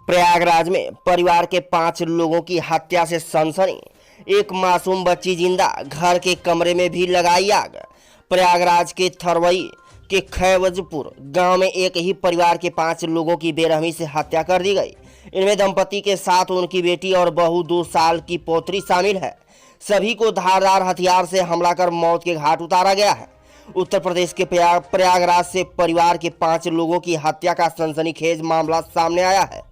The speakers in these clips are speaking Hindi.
प्रयागराज में परिवार के 5 लोगों की हत्या से सनसनी। एक मासूम बच्ची जिंदा, घर के कमरे में भी लगाई आग। प्रयागराज के थरवई के खैवजपुर गांव में एक ही परिवार के 5 लोगों की बेरहमी से हत्या कर दी गई। इनमें दंपति के साथ उनकी बेटी और बहू 2 साल की पौत्री शामिल है। सभी को धारदार हथियार से हमला कर मौत के घाट उतारा गया है। उत्तर प्रदेश के प्रयागराज से परिवार के 5 लोगों की हत्या का सनसनीखेज मामला सामने आया है।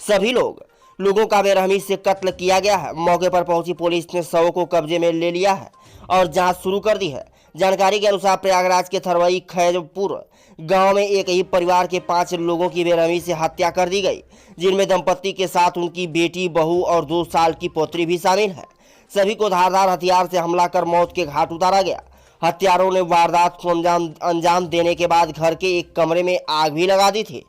सभी लोगों का बेरहमी से कत्ल किया गया है। मौके पर पहुंची पुलिस ने शव को कब्जे में ले लिया है और जांच शुरू कर दी है। जानकारी के अनुसार प्रयागराज के थरवई खैजपुर गांव में एक ही परिवार के 5 लोगों की बेरहमी से हत्या कर दी गई, जिनमें दंपति के साथ उनकी बेटी, बहू और 2 साल की पौत्री भी शामिल है। सभी को धारदार हथियार से हमला कर मौत के घाट उतारा गया। हत्यारों ने वारदात को अंजाम देने के बाद घर के एक कमरे में आग भी लगा दी थी।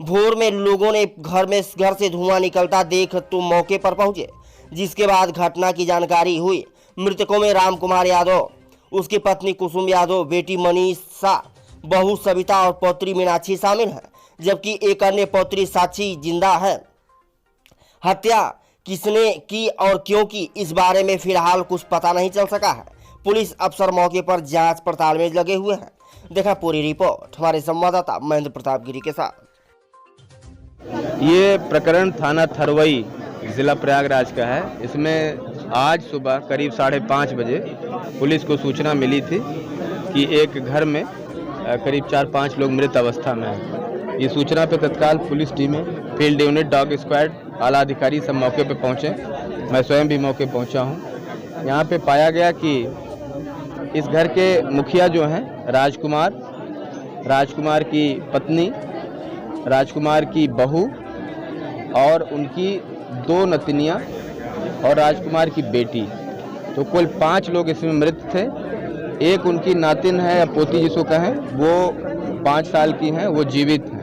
भोर में लोगों ने घर से धुआं निकलता देख तो मौके पर पहुंचे, जिसके बाद घटना की जानकारी हुई। मृतकों में राम कुमार यादव, उसकी पत्नी कुसुम यादव, बेटी मनीषा, बहू सविता और पौत्री मीनाक्षी शामिल है, जबकि एक अन्य पौत्री साक्षी जिंदा है। हत्या किसने की और क्यों की, इस बारे में फिलहाल कुछ पता नहीं चल सका है। पुलिस अफसर मौके पर जांच पड़ताल में लगे हुए हैं। देखा पूरी रिपोर्ट हमारे संवाददाता महेंद्र प्रताप गिरी के साथ। ये प्रकरण थाना थरवई जिला प्रयागराज का है। इसमें आज सुबह करीब 5:30 बजे पुलिस को सूचना मिली थी कि एक घर में करीब 4-5 लोग मृत अवस्था में हैं। ये सूचना पे तत्काल पुलिस टीमें, फील्ड यूनिट, डॉग स्क्वाड, आला अधिकारी सब मौके पे पहुंचे। मैं स्वयं भी मौके पहुंचा हूं। यहाँ पे पाया गया कि इस घर के मुखिया जो हैं राजकुमार की पत्नी, राजकुमार की बहू और उनकी 2 नतनियाँ और राजकुमार की बेटी, तो कुल 5 लोग इसमें मृत थे। एक उनकी नातिन है या पोती जिसको कहें, वो 5 साल की हैं, वो जीवित हैं।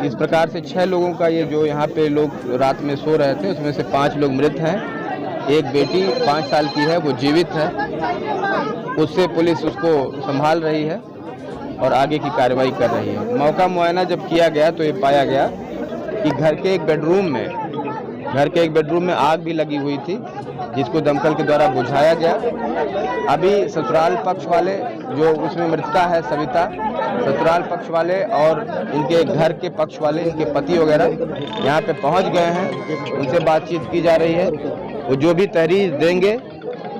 इस प्रकार से 6 लोगों का ये जो यहाँ पे लोग रात में सो रहे थे, उसमें से 5 लोग मृत हैं। एक बेटी 5 साल की है, वो जीवित है। उससे पुलिस उसको संभाल रही है और आगे की कार्रवाई कर रही है। मौका मुआयना जब किया गया तो ये पाया गया कि घर के एक बेडरूम में आग भी लगी हुई थी, जिसको दमकल के द्वारा बुझाया गया। अभी ससुराल पक्ष वाले, जो उसमें मृतका है सविता, ससुराल पक्ष वाले और इनके घर के पक्ष वाले, इनके पति वगैरह यहाँ पे पहुँच गए हैं। उनसे बातचीत की जा रही है। वो जो भी तहरीर देंगे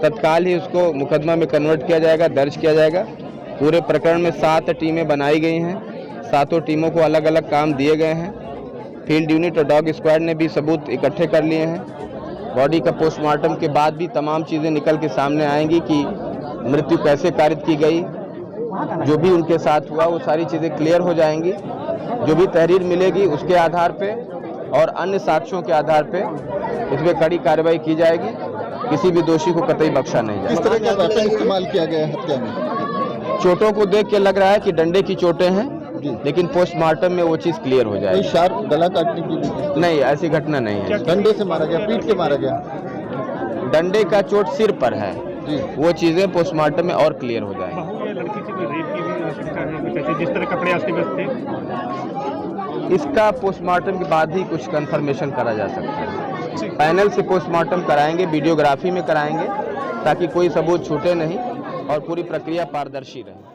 तत्काल ही उसको मुकदमा में कन्वर्ट किया जाएगा, दर्ज किया जाएगा। पूरे प्रकरण में 7 टीमें बनाई गई हैं। 7 टीमों को अलग अलग काम दिए गए हैं। फील्ड यूनिट और डॉग स्क्वाड ने भी सबूत इकट्ठे कर लिए हैं। बॉडी का पोस्टमार्टम के बाद भी तमाम चीज़ें निकल के सामने आएंगी कि मृत्यु कैसे कारित की गई, जो भी उनके साथ हुआ वो सारी चीज़ें क्लियर हो जाएंगी। जो भी तहरीर मिलेगी उसके आधार पे और अन्य साक्ष्यों के आधार पे इसमें कड़ी कार्रवाई की जाएगी। किसी भी दोषी को कतई बख्शा नहीं जाएगा। किस तरह का वेपन इस्तेमाल किया गया है हत्या में? चोटों को देख के लग रहा है कि डंडे की चोटें हैं, लेकिन पोस्टमार्टम में वो चीज़ क्लियर हो जाएगी। शार्प गला काटने की नहीं, ऐसी घटना नहीं है। डंडे से मारा गया, पीट के मारा गया? डंडे का चोट सिर पर है जी। वो चीज़ें पोस्टमार्टम में और क्लियर हो जाएंगी। जिस तरह कपड़े अस्त-व्यस्त थे, इसका पोस्टमार्टम के बाद ही कुछ कंफर्मेशन करा जा सकता है। पैनल से पोस्टमार्टम कराएंगे, वीडियोग्राफी में कराएंगे, ताकि कोई सबूत छूटे नहीं और पूरी प्रक्रिया पारदर्शी रहे।